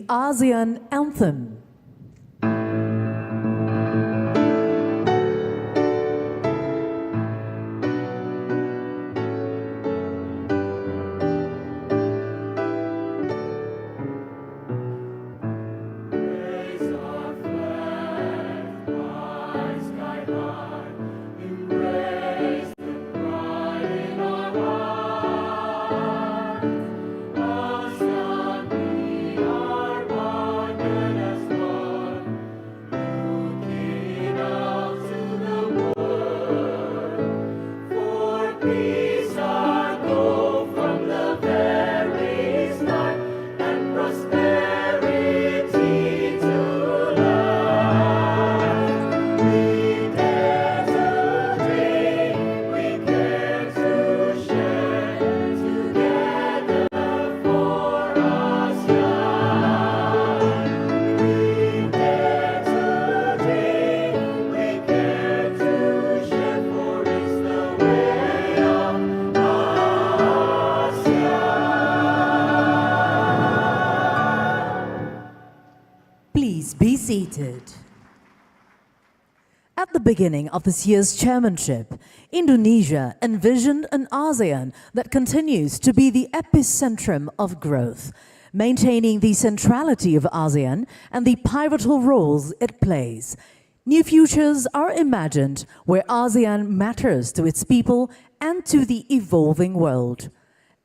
the ASEAN Anthem. Please be seated. At the beginning of this year's chairmanship, Indonesia envisioned an ASEAN that continues to be the epicentrum of growth, maintaining the centrality of ASEAN and the pivotal roles it plays. New futures are imagined where ASEAN matters to its people and to the evolving world.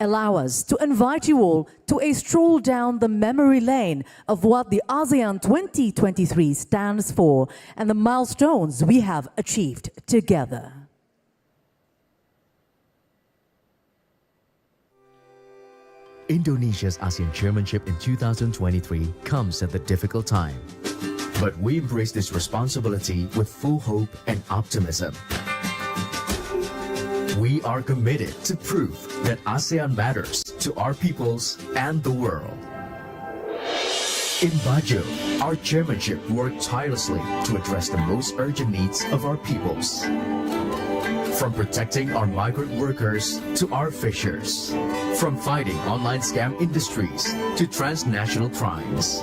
Allow us to invite you all to a stroll down the memory lane of what the ASEAN 2023 stands for and the milestones we have achieved together. Indonesia's ASEAN chairmanship in 2023 comes at a difficult time. But we embrace this responsibility with full hope and optimism. We are committed to prove that ASEAN matters to our peoples and the world. In Bajo, our chairmanship worked tirelessly to address the most urgent needs of our peoples. From protecting our migrant workers to our fishers, from fighting online scam industries to transnational crimes,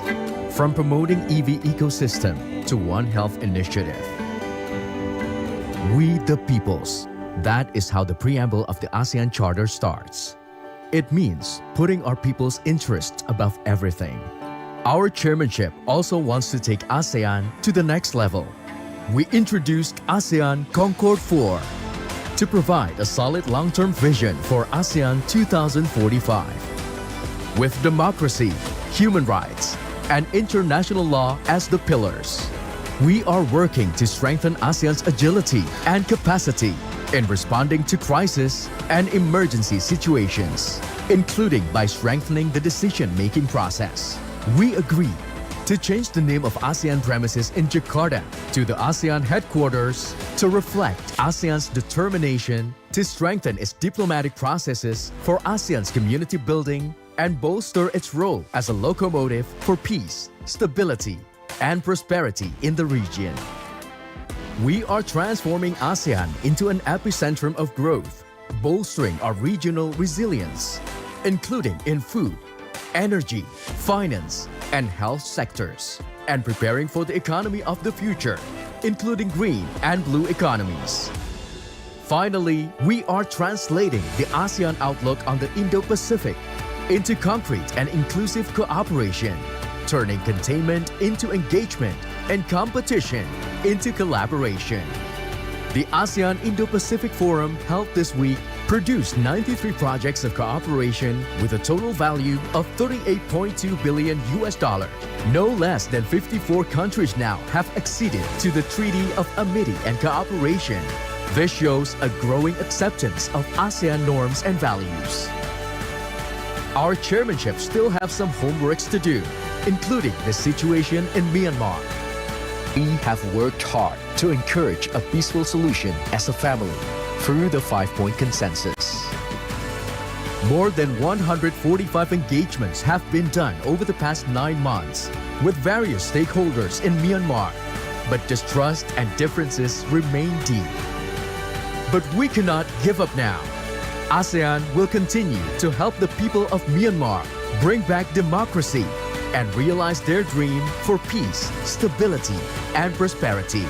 from promoting EV ecosystem to One Health initiative. We the peoples. That is how the preamble of the ASEAN Charter starts. It means putting our people's interests above everything. Our chairmanship also wants to take ASEAN to the next level. We introduced ASEAN Concord 4 to provide a solid long-term vision for ASEAN 2045. With democracy, human rights, and international law as the pillars, we are working to strengthen ASEAN's agility and capacity in responding to crisis and emergency situations, including by strengthening the decision-making process. We agree to change the name of ASEAN premises in Jakarta to the ASEAN headquarters to reflect ASEAN's determination to strengthen its diplomatic processes for ASEAN's community building and bolster its role as a locomotive for peace, stability, and prosperity in the region. We are transforming ASEAN into an epicentrum of growth, bolstering our regional resilience, including in food, energy, finance, and health sectors, and preparing for the economy of the future, including green and blue economies. Finally, we are translating the ASEAN outlook on the Indo-Pacific into concrete and inclusive cooperation, turning containment into engagement and competition into collaboration. The ASEAN Indo-Pacific Forum held this week produced 93 projects of cooperation with a total value of $38.2 billion. No less than 54 countries now have acceded to the Treaty of Amity and Cooperation. This shows a growing acceptance of ASEAN norms and values. Our chairmanship still have some homeworks to do, including the situation in Myanmar. We have worked hard to encourage a peaceful solution as a family through the 5-point consensus. More than 145 engagements have been done over the past 9 months with various stakeholders in Myanmar, but distrust and differences remain deep. But we cannot give up now. ASEAN will continue to help the people of Myanmar bring back democracy, and realize their dream for peace, stability, and prosperity.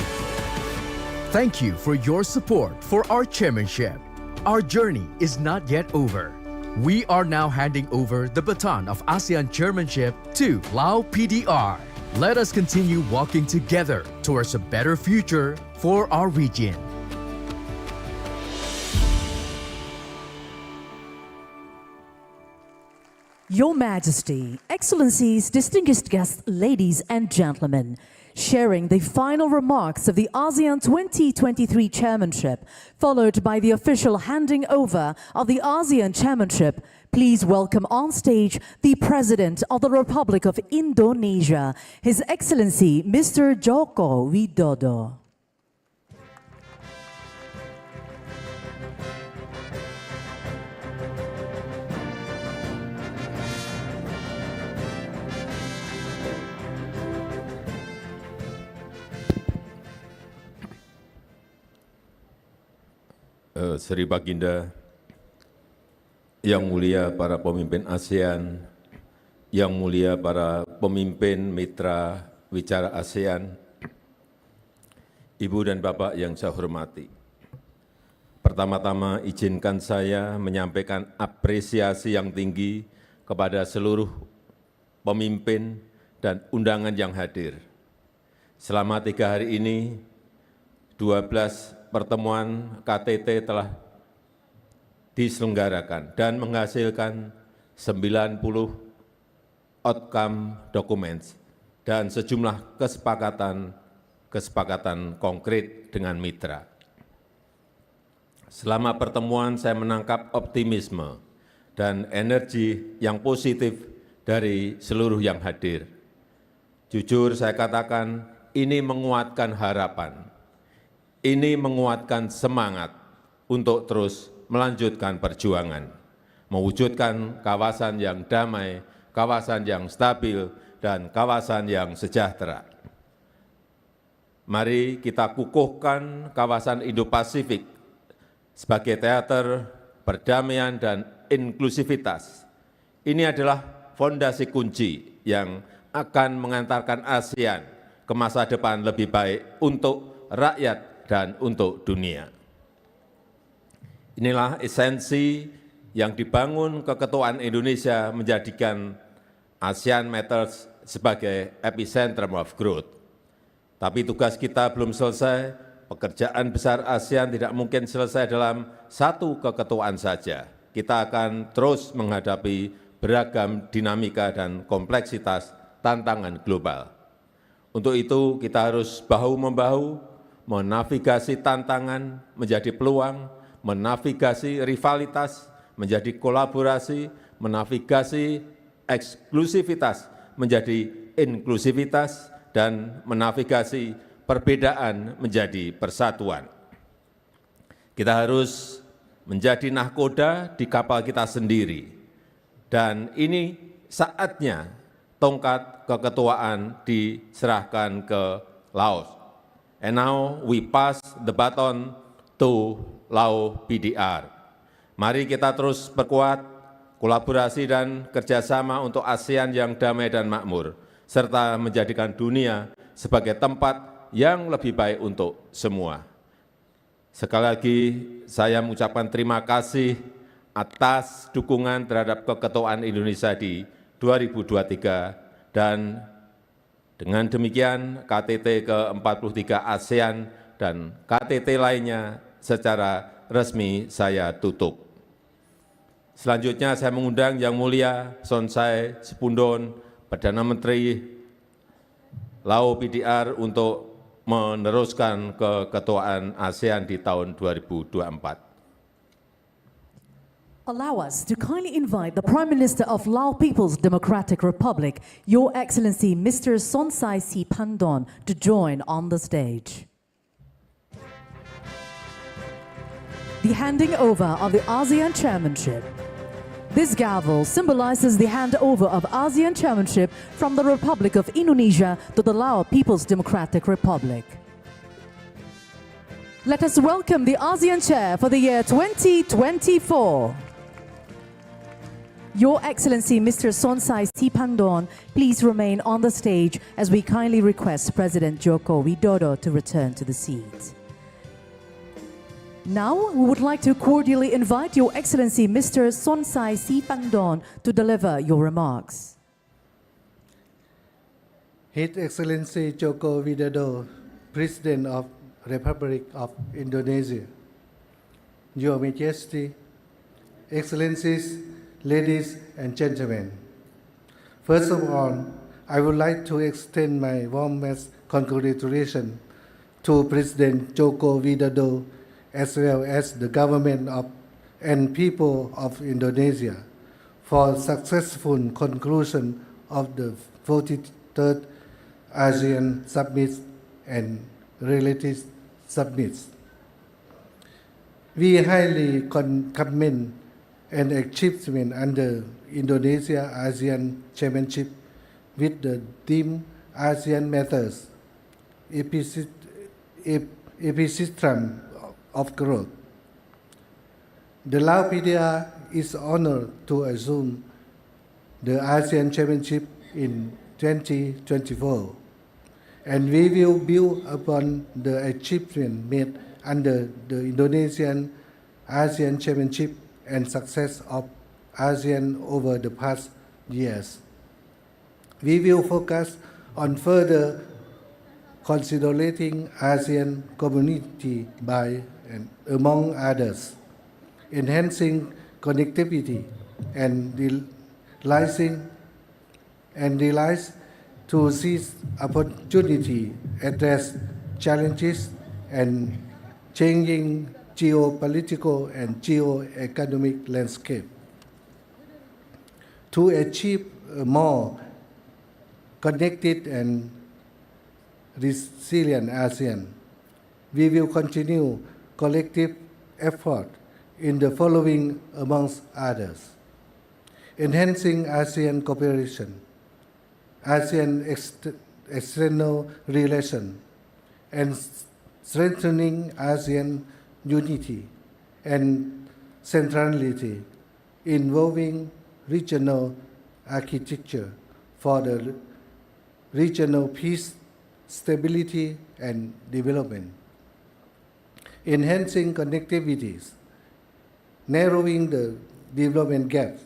Thank you for your support for our chairmanship. Our journey is not yet over. We are now handing over the baton of ASEAN chairmanship to Lao PDR. Let us continue walking together towards a better future for our region. Your Majesty, Excellencies, distinguished guests, ladies and gentlemen, sharing the final remarks of the ASEAN 2023 chairmanship, followed by the official handing over of the ASEAN chairmanship, please welcome on stage the President of the Republic of Indonesia, His Excellency Mr. Joko Widodo. Sri Baginda, yang mulia para pemimpin ASEAN, yang mulia para pemimpin mitra wicara ASEAN, Ibu dan Bapak yang saya hormati. Pertama-tama izinkan saya menyampaikan apresiasi yang tinggi kepada seluruh pemimpin dan undangan yang hadir. Selama 3 hari ini, 12 pertemuan KTT telah diselenggarakan dan menghasilkan 90 outcome documents dan sejumlah kesepakatan konkret dengan mitra. Selama pertemuan saya menangkap optimisme dan energi yang positif dari seluruh yang hadir. Jujur saya katakan ini menguatkan harapan. Ini menguatkan semangat untuk terus melanjutkan perjuangan, mewujudkan kawasan yang damai, kawasan yang stabil, dan kawasan yang sejahtera. Mari kita kukuhkan kawasan Indo-Pasifik sebagai teater perdamaian dan inklusivitas. Ini adalah fondasi kunci yang akan mengantarkan ASEAN ke masa depan lebih baik untuk rakyat dan untuk dunia. Inilah esensi yang dibangun keketuaan Indonesia menjadikan ASEAN Matters sebagai epicentrum of growth. Tapi tugas kita belum selesai, pekerjaan besar ASEAN tidak mungkin selesai dalam satu keketuaan saja. Kita akan terus menghadapi beragam dinamika dan kompleksitas tantangan global. Untuk itu kita harus bahu-membahu, menavigasi tantangan menjadi peluang, menavigasi rivalitas menjadi kolaborasi, menavigasi eksklusivitas menjadi inklusivitas, dan menavigasi perbedaan menjadi persatuan. Kita harus menjadi nahkoda di kapal kita sendiri, dan ini saatnya tongkat keketuaan diserahkan ke Laos. And now we pass the baton to Lao PDR. Mari kita terus perkuat kolaborasi dan kerjasama untuk ASEAN yang damai dan makmur, serta menjadikan dunia sebagai tempat yang lebih baik untuk semua. Sekali lagi saya mengucapkan terima kasih atas dukungan terhadap keketuaan Indonesia di 2023, dan dengan demikian KTT ke-43 ASEAN dan KTT lainnya secara resmi saya tutup. Selanjutnya saya mengundang Yang Mulia Sonsai Sepundon, Perdana Menteri Lao PDR untuk meneruskan keketuaan ASEAN di tahun 2024. Allow us to kindly invite the Prime Minister of Lao People's Democratic Republic, Your Excellency Mr. Sonsai Siphandon, to join on the stage. The handing over of the ASEAN chairmanship. This gavel symbolizes the handover of ASEAN chairmanship from the Republic of Indonesia to the Lao People's Democratic Republic. Let us welcome the ASEAN chair for the year 2024. Your Excellency Mr. Sonsai Siphandorn, please remain on the stage as we kindly request President Joko Widodo to return to the seat. Now, we would like to cordially invite Your Excellency Mr. Sonsai Siphandorn to deliver your remarks. His Excellency Joko Widodo, President of Republic of Indonesia, Your Majesty, Excellencies, ladies and gentlemen. First of all, I would like to extend my warmest congratulations to President Joko Widodo as well as the government of and people of Indonesia for successful conclusion of the 43rd ASEAN Summit and related summits. We highly commend an achievement under Indonesia ASEAN Chairmanship with the theme ASEAN Matters, epicentrum of growth. The Lao PDR is honored to assume the ASEAN Chairmanship in 2024, and we will build upon the achievement made under the Indonesian ASEAN Chairmanship and success of ASEAN over the past years. We will focus on further consolidating ASEAN community by, and among others, enhancing connectivity and realize to seize opportunity, address challenges, and changing geopolitical and geo-economic landscape. To achieve a more connected and resilient ASEAN, we will continue collective effort in the following amongst others: enhancing ASEAN cooperation, ASEAN external relations, and strengthening ASEAN unity and centrality, involving regional architecture for the regional peace, stability, and development. Enhancing connectivities, narrowing the development gap,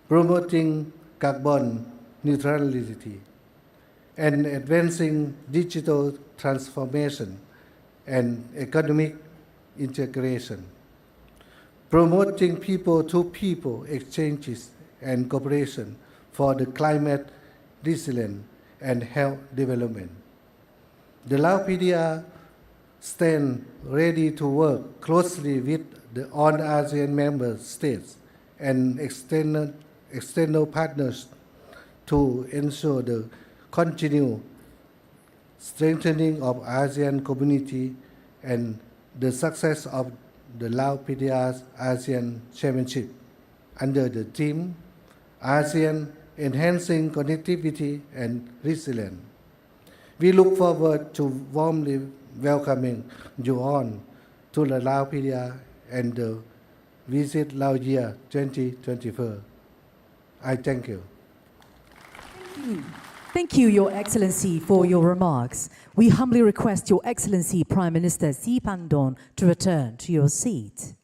promoting carbon neutrality, and advancing digital transformation and economic integration, promoting people-to-people exchanges and cooperation for the climate resilience and health development. The Lao PDR stands ready to work closely with all ASEAN member states and external partners to ensure the continued strengthening of ASEAN community and the success of the Lao PDR's ASEAN Chairmanship under the theme ASEAN Enhancing Connectivity and Resilience. We look forward to warmly welcoming you on to the Lao PDR and the Visit Lao Year 2024. I thank you. Thank you, Your Excellency, for your remarks. We humbly request Your Excellency Prime Minister Siphandorn to return to your seat.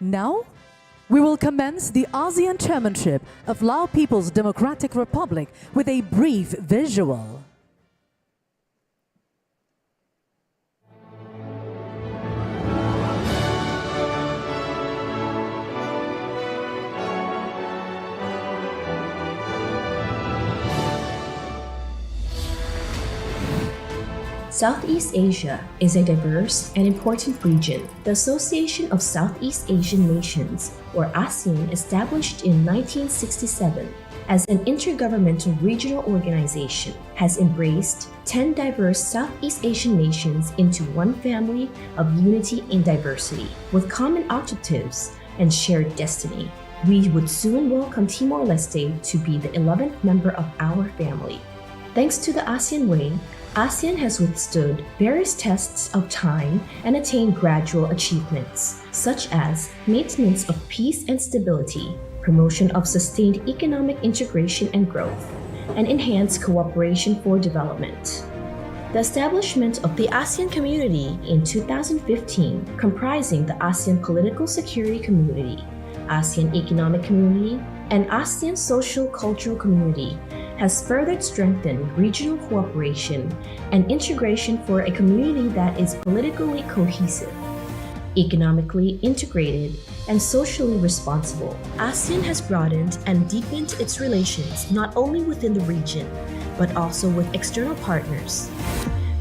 Now, we will commence the ASEAN Chairmanship of Lao People's Democratic Republic with a brief visual. Southeast Asia is a diverse and important region. The Association of Southeast Asian Nations, or ASEAN, established in 1967 as an intergovernmental regional organization, has embraced 10 diverse Southeast Asian nations into one family of unity in diversity, with common objectives and shared destiny. We would soon welcome Timor-Leste to be the 11th member of our family. Thanks to the ASEAN Way, ASEAN has withstood various tests of time and attained gradual achievements, such as maintenance of peace and stability, promotion of sustained economic integration and growth, and enhanced cooperation for development. The establishment of the ASEAN Community in 2015, comprising the ASEAN Political Security Community, ASEAN Economic Community, and ASEAN Social Cultural Community, has further strengthened regional cooperation and integration for a community that is politically cohesive, economically integrated, and socially responsible. ASEAN has broadened and deepened its relations not only within the region, but also with external partners.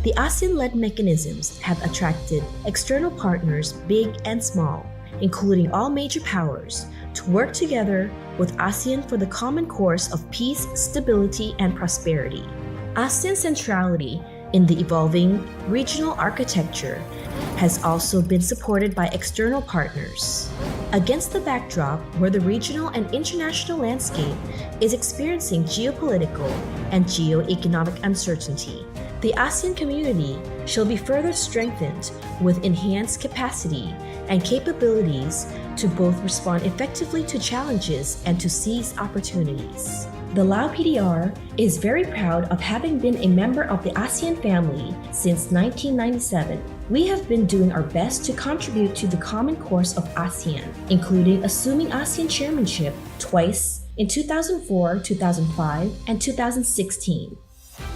The ASEAN-led mechanisms have attracted external partners big and small, including all major powers, to work together with ASEAN for the common course of peace, stability, and prosperity. ASEAN's centrality in the evolving regional architecture has also been supported by external partners. Against the backdrop where the regional and international landscape is experiencing geopolitical and geo-economic uncertainty, the ASEAN community shall be further strengthened with enhanced capacity and capabilities to both respond effectively to challenges and to seize opportunities. The Lao PDR is very proud of having been a member of the ASEAN family since 1997. We have been doing our best to contribute to the common course of ASEAN, including assuming ASEAN chairmanship twice in 2004, 2005, and 2016.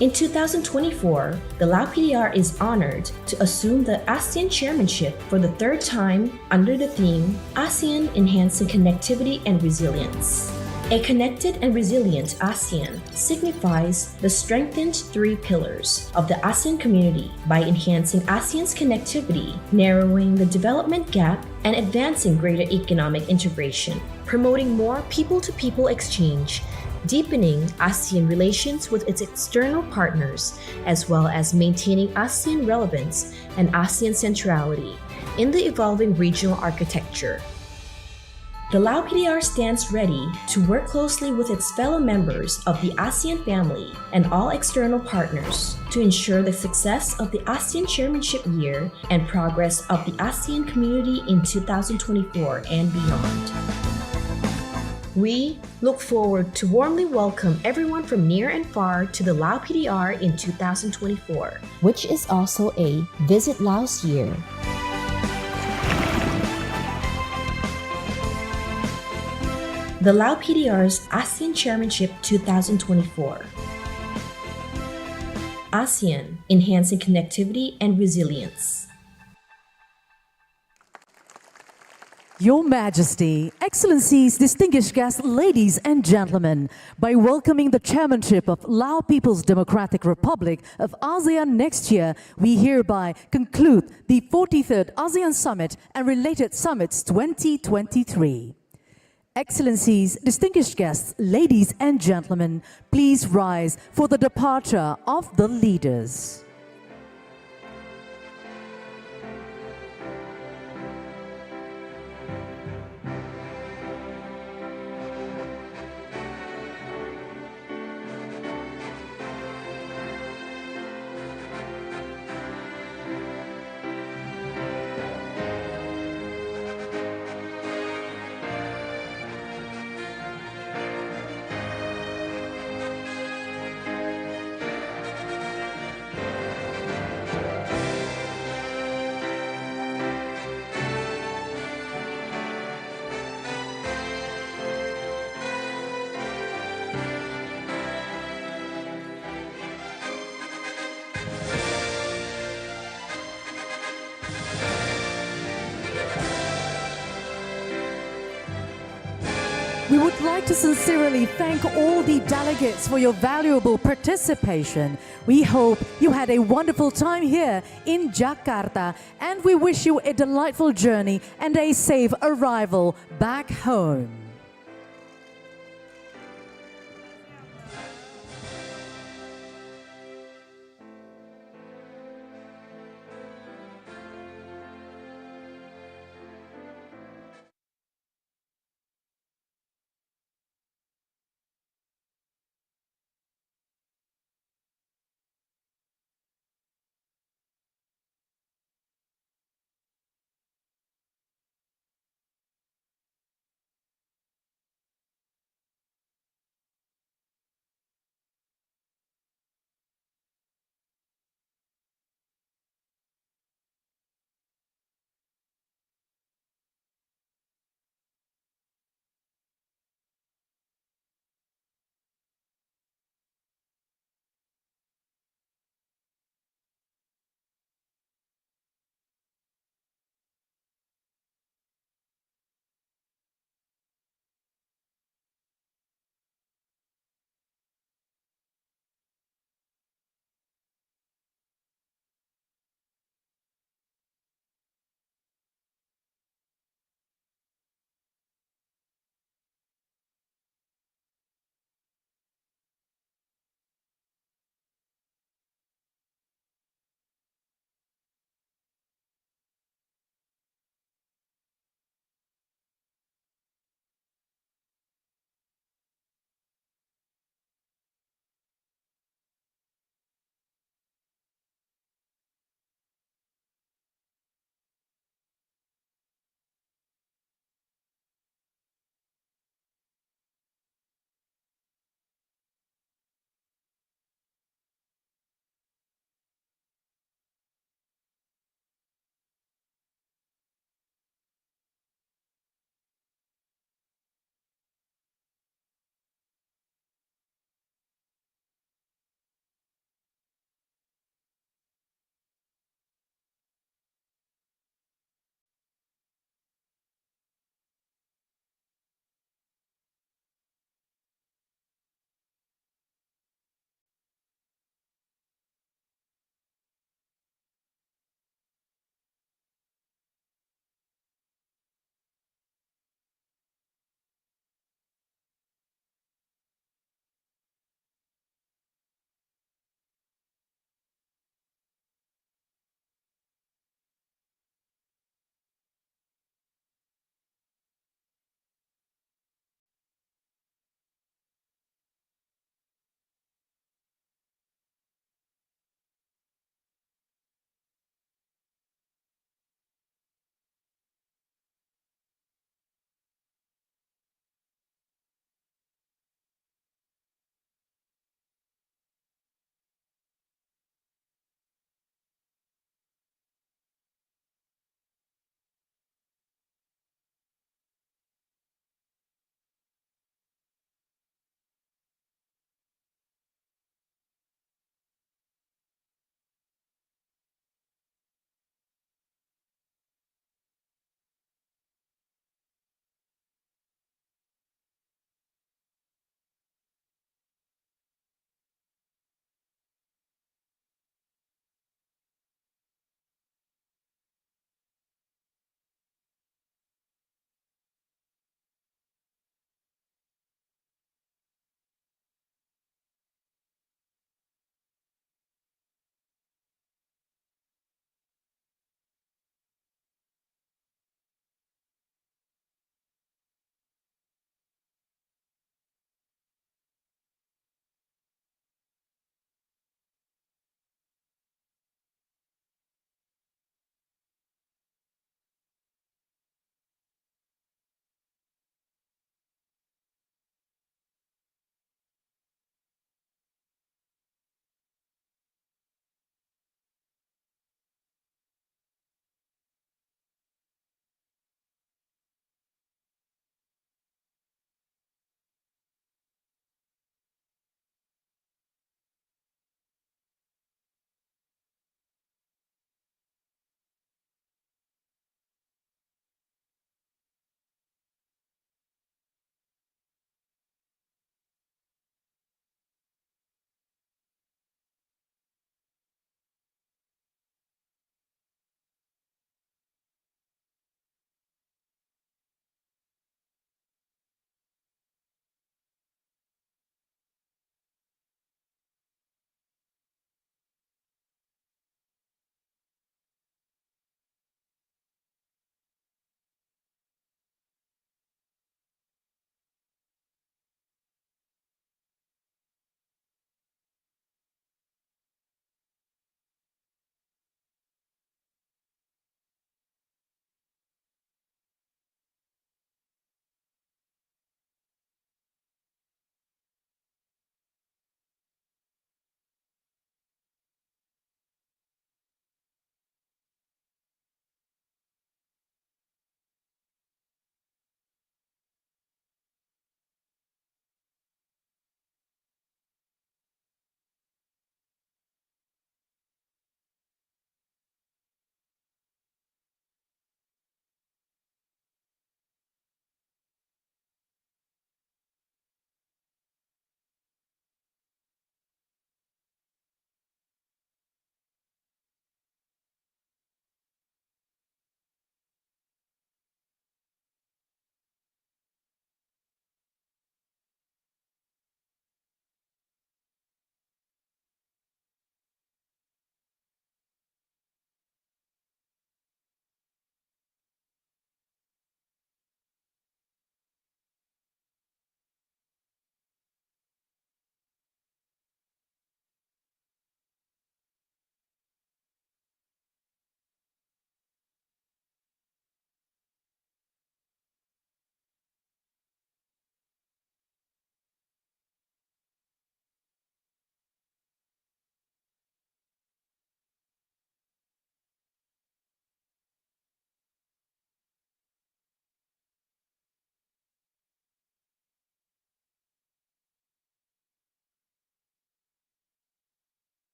In 2024, the Lao PDR is honored to assume the ASEAN chairmanship for the third time under the theme ASEAN Enhancing Connectivity and Resilience. A connected and resilient ASEAN signifies the strengthened three pillars of the ASEAN community by enhancing ASEAN's connectivity, narrowing the development gap, and advancing greater economic integration, promoting more people-to-people exchange, deepening ASEAN relations with its external partners, as well as maintaining ASEAN relevance and ASEAN centrality in the evolving regional architecture. The Lao PDR stands ready to work closely with its fellow members of the ASEAN family and all external partners to ensure the success of the ASEAN chairmanship year and progress of the ASEAN community in 2024 and beyond. We look forward to warmly welcome everyone from near and far to the Lao PDR in 2024, which is also a Visit Laos year. The Lao PDR's ASEAN Chairmanship 2024. ASEAN Enhancing Connectivity and Resilience. Your Majesty, Excellencies, distinguished guests, ladies and gentlemen, by welcoming the chairmanship of Lao People's Democratic Republic of ASEAN next year, we hereby conclude the 43rd ASEAN Summit and related summits 2023. Excellencies, distinguished guests, ladies and gentlemen, please rise for the departure of the leaders. We would like to sincerely thank all the delegates for your valuable participation. We hope you had a wonderful time here in Jakarta, and we wish you a delightful journey and a safe arrival back home.